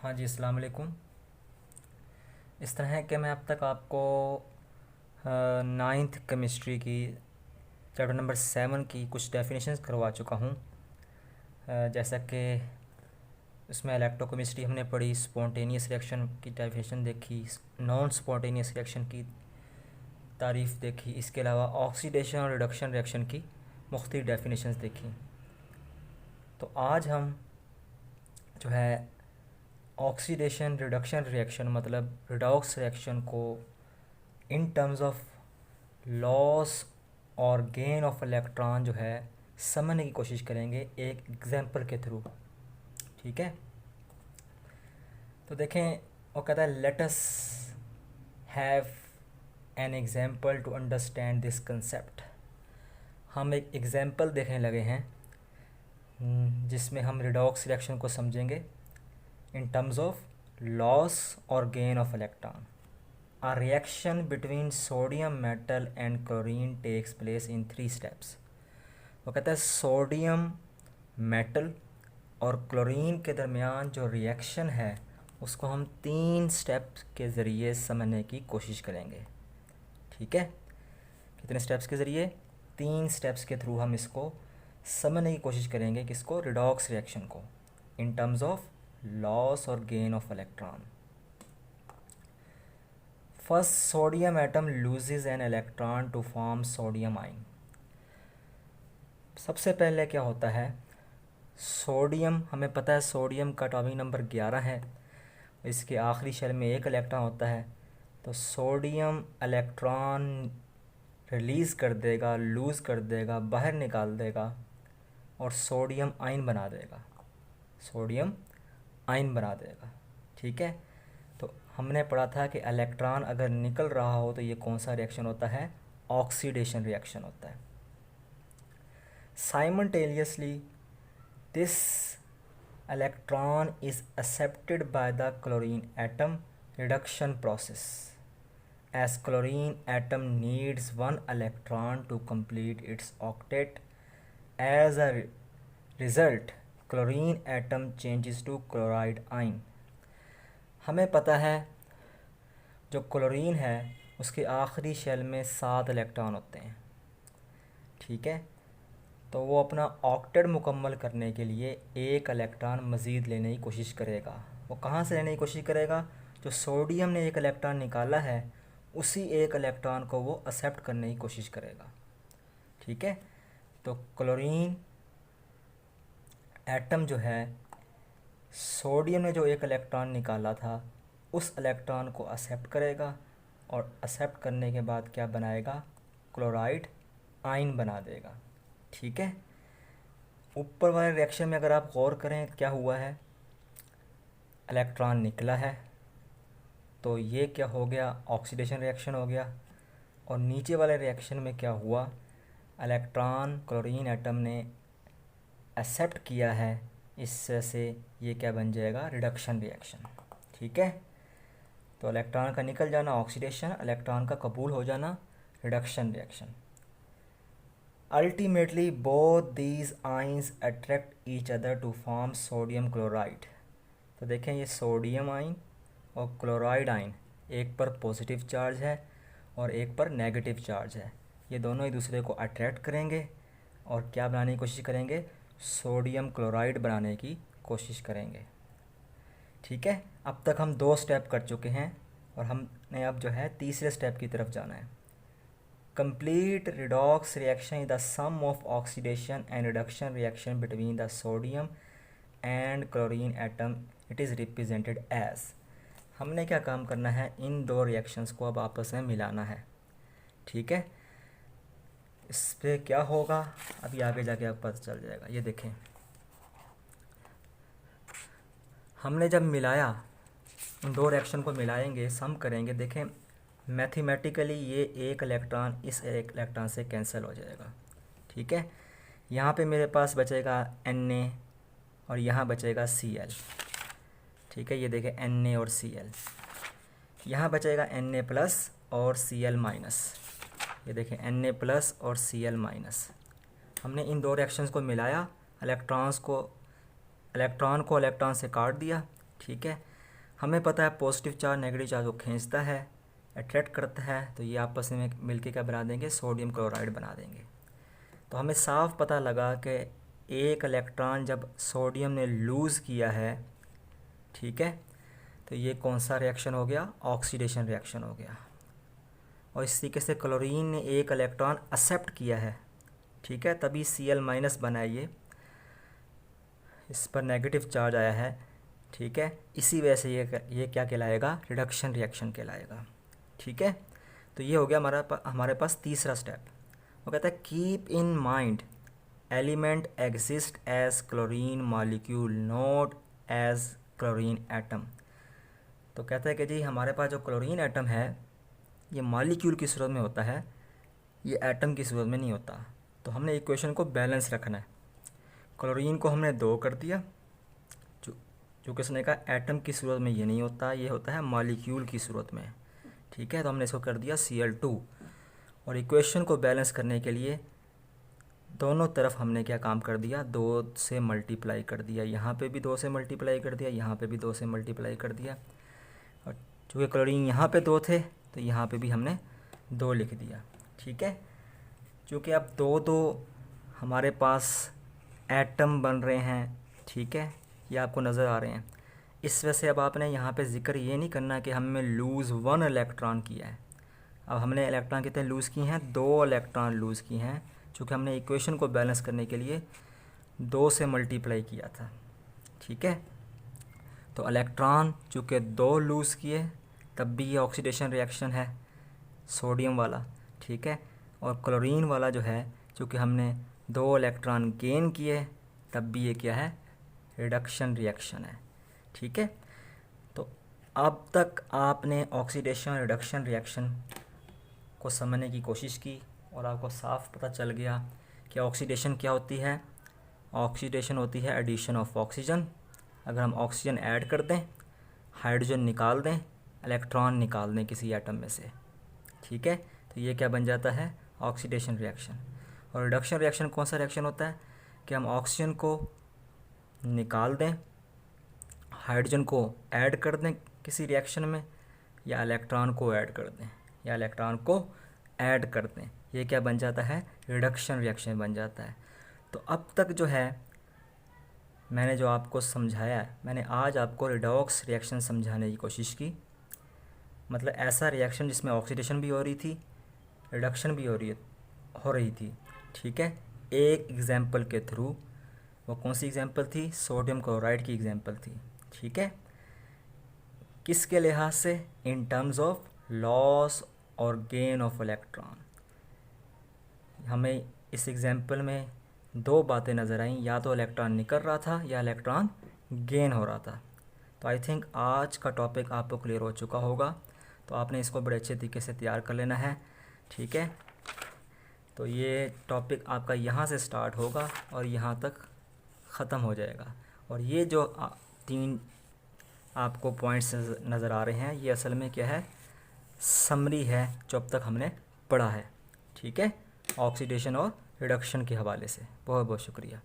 हाँ जी, अस्सलाम वालेकुम। इस तरह है कि मैं अब तक आपको नाइन्थ केमिस्ट्री की चैप्टर नंबर 7 की कुछ डेफिनेशंस करवा चुका हूँ। जैसा कि इसमें इलेक्ट्रोकेमिस्ट्री हमने पढ़ी, स्पॉन्टेनियस रिएक्शन की डेफिनेशन देखी, नॉन स्पॉन्टेनियस रिएक्शन की तारीफ़ देखी, इसके अलावा ऑक्सीडेशन और रिडक्शन रिएक्शन की मुख्तलिफ डेफिनेशंस देखी। तो आज हम जो है ऑक्सीडेशन रिडक्शन रिएक्शन मतलब रिडॉक्स रिएक्शन को इन टर्म्स ऑफ लॉस और गेन ऑफ इलेक्ट्रॉन जो है समझने की कोशिश करेंगे एक एग्जांपल के थ्रू। ठीक है, तो देखें वो कहता है let us have an example to understand this concept. हम एक एग्जांपल देखने लगे हैं जिसमें हम रिडॉक्स रिएक्शन को समझेंगे इन टर्म्स ऑफ लॉस और gain of electron. A reaction between sodium metal and chlorine takes place in 3 steps। वो कहता है सोडियम मेटल और क्लोरीन के दरमियान जो रिएक्शन है उसको हम 3 स्टेप्स के ज़रिए समझने की कोशिश करेंगे। ठीक है, कितने स्टेप्स के ज़रिए? 3 स्टेप्स के थ्रू हम इसको समझने की कोशिश करेंगे, किसको? रिडॉक्स रिएक्शन को, इन टर्म्स ऑफ लॉस और gain of electron. First, sodium atom loses an electron to form sodium ion. सबसे पहले क्या होता है, सोडियम, हमें पता है सोडियम का एटॉमिक नंबर 11 है, इसके आखिरी शेल में एक इलेक्ट्रॉन होता है। तो सोडियम इलेक्ट्रॉन रिलीज़ कर देगा, लूज़ कर देगा, बाहर निकाल देगा और सोडियम आयन बना देगा, सोडियम आयन बना देगा। ठीक है, तो हमने पढ़ा था कि इलेक्ट्रॉन अगर निकल रहा हो तो ये कौन सा रिएक्शन होता है? ऑक्सीडेशन रिएक्शन होता है। Simultaneously this electron is accepted by the chlorine atom reduction process as chlorine atom needs 1 electron to complete its octet. As a result chlorine atom changes to chloride ion. हमें पता है जो chlorine है उसके आखिरी shell में 7 electron होते हैं। ठीक है, तो वो अपना ऑक्टेट मुकम्मल करने के लिए एक इलेक्ट्रॉन मज़ीद लेने की कोशिश करेगा। वो कहाँ से लेने की कोशिश करेगा? जो सोडियम ने एक इलेक्ट्रॉन निकाला है उसी एक इलेक्ट्रॉन को वो एक्सेप्ट करने की कोशिश करेगा। ठीक है, तो क्लोरीन एटम जो है, सोडियम ने जो एक इलेक्ट्रॉन निकाला था उस इलेक्ट्रॉन को एक्सेप्ट करेगा और एक्सेप्ट करने के बाद क्या बनाएगा? क्लोराइड आयन बना देगा। ठीक है, ऊपर वाले रिएक्शन में अगर आप गौर करें क्या हुआ है, इलेक्ट्रॉन निकला है तो ये क्या हो गया? ऑक्सीडेशन रिएक्शन हो गया। और नीचे वाले रिएक्शन में क्या हुआ? इलेक्ट्रॉन क्लोरीन एटम ने एक्सेप्ट किया है, इससे से ये क्या बन जाएगा? Reduction reaction. ठीक है, तो इलेक्ट्रॉन का निकल जाना ऑक्सीडेशन, इलेक्ट्रॉन का कबूल हो जाना reduction reaction. Ultimately both these ions attract each other to form sodium chloride. तो देखें ये सोडियम आयन और क्लोराइड आयन, एक पर पॉजिटिव चार्ज है और एक पर नेगेटिव चार्ज है, ये दोनों एक दूसरे को अट्रैक्ट करेंगे और क्या बनाने की कोशिश करेंगे? सोडियम क्लोराइड बनाने की कोशिश करेंगे। ठीक है, अब तक हम 2 स्टेप कर चुके हैं और हमने अब जो है तीसरे स्टेप की तरफ जाना है। Complete redox reaction is the sum of oxidation and reduction reaction between the sodium and chlorine atom. It is represented as. हमने क्या काम करना है? इन 2 रिएक्शंस को अब आपस में मिलाना है। ठीक है, इस पर क्या होगा अभी आगे जाके आपको पता चल जाएगा। ये देखें, हमने जब मिलाया, इन 2 रिएक्शन को मिलाएंगे, सम करेंगे, देखें मैथमेटिकली ये एक इलेक्ट्रॉन इस एक इलेक्ट्रॉन से कैंसिल हो जाएगा। ठीक है, यहाँ पे मेरे पास बचेगा Na और यहाँ बचेगा Cl। ठीक है, ये देखें Na और Cl, यहाँ बचेगा Na प्लस और Cl माइनस। ये देखें Na प्लस और Cl माइनस। हमने इन 2 रिएक्शंस को मिलाया, इलेक्ट्रॉन को इलेक्ट्रॉन से काट दिया। ठीक है, हमें पता है पॉजिटिव चार्ज नेगेटिव चार्ज को खींचता है, अट्रैक्ट करता है, तो ये आपस में मिलके क्या बना देंगे, सोडियम क्लोराइड बना देंगे। तो हमें साफ पता लगा कि एक इलेक्ट्रॉन जब सोडियम ने लूज़ किया है, ठीक है, तो ये कौन सा रिएक्शन हो गया, ऑक्सीडेशन रिएक्शन हो गया। और इस तरीके से क्लोरीन ने एक इलेक्ट्रॉन एक्सेप्ट किया है, ठीक है, तभी Cl- बना है, ये इस पर नेगेटिव चार्ज आया है, ठीक है, इसी वजह से ये क्या कहलाएगा, रिडक्शन रिएक्शन कहलाएगा, ठीक है। तो ये हो गया हमारे पास तीसरा स्टेप। वो कहता है keep in mind element exist as chlorine molecule not as chlorine atom. तो कहता है कि जी हमारे पास जो क्लोरीन एटम है ये मॉलिक्यूल की सूरत में होता है, ये एटम की सूरत में नहीं होता। तो हमने इक्वेशन को बैलेंस रखना है। क्लोरीन को हमने 2 कर दिया, जो कि उसने कहा एटम की सूरत में ये नहीं होता, ये होता है मॉलिक्यूल की सूरत में, ठीक है। तो हमने इसको कर दिया Cl2। और इक्वेशन को बैलेंस करने के लिए दोनों तरफ हमने क्या काम कर दिया, 2 से मल्टीप्लाई कर दिया, यहाँ पे भी 2 से मल्टीप्लाई कर दिया, यहाँ पे भी 2 से मल्टीप्लाई कर दिया। और चूँकि क्लोरीन यहाँ पे 2 थे तो यहाँ पे भी हमने 2 लिख दिया, ठीक है। चूँकि अब 2 हमारे पास एटम बन रहे हैं, ठीक है, ये आपको नज़र आ रहे हैं। इस वजह से अब आपने यहाँ पे ज़िक्र ये नहीं करना कि हमने लूज़ 1 इलेक्ट्रॉन किया है। अब हमने इलेक्ट्रॉन कितने लूज़ किए हैं, 2 इलेक्ट्रॉन लूज़ किए हैं, चूँकि हमने इक्वेशन को बैलेंस करने के लिए 2 से मल्टीप्लाई किया था, ठीक है। तो इलेक्ट्रॉन चूँकि 2 लूज़ किए तब भी ये ऑक्सीडेशन रिएक्शन है सोडियम वाला, ठीक है। और क्लोरीन वाला जो है चूँकि हमने 2 इलेक्ट्रॉन गेन किए तब भी ये क्या है, रिडक्शन रिएक्शन है, ठीक है। तो अब तक आपने ऑक्सीडेशन रिडक्शन रिएक्शन को समझने की कोशिश की और आपको साफ पता चल गया कि ऑक्सीडेशन क्या होती है। ऑक्सीडेशन होती है एडिशन ऑफ ऑक्सीजन। अगर हम ऑक्सीजन ऐड कर दें, हाइड्रोजन निकाल दें, इलेक्ट्रॉन निकाल दें किसी एटम में से, ठीक है, तो ये क्या बन जाता है, ऑक्सीडेशन रिएक्शन। और रिडक्शन रिएक्शन कौन सा रिएक्शन होता है कि हम ऑक्सीजन को निकाल दें, हाइड्रोजन को ऐड कर दें किसी रिएक्शन में, या इलेक्ट्रॉन को ऐड कर दें, या इलेक्ट्रॉन को ऐड कर दें, ये क्या बन जाता है, रिडक्शन रिएक्शन बन जाता है। तो अब तक जो है मैंने जो आपको समझाया है, मैंने आज आपको रिडॉक्स रिएक्शन समझाने की कोशिश की। मतलब ऐसा रिएक्शन जिसमें ऑक्सीडेशन भी हो रही थी, रिडक्शन भी हो रही थी, ठीक है, एक एग्जाम्पल के थ्रू। वो कौन सी एग्जाम्पल थी, सोडियम क्लोराइड की एग्जाम्पल थी, ठीक है। किसके लिहाज से, इन टर्म्स ऑफ लॉस और गेन ऑफ इलेक्ट्रॉन। हमें इस एग्जाम्पल में 2 बातें नज़र आईं, या तो इलेक्ट्रॉन निकल रहा था या इलेक्ट्रॉन गेन हो रहा था। तो आई थिंक आज का टॉपिक आपको क्लियर हो चुका होगा। तो आपने इसको बड़े अच्छे तरीके से तैयार कर लेना है, ठीक है। तो ये टॉपिक आपका यहाँ से स्टार्ट होगा और यहाँ तक ख़त्म हो जाएगा। और ये जो 3 आपको पॉइंट्स नज़र आ रहे हैं, ये असल में क्या है, समरी है जो अब तक हमने पढ़ा है, ठीक है, ऑक्सीडेशन और रिडक्शन के हवाले से। बहुत बहुत शुक्रिया।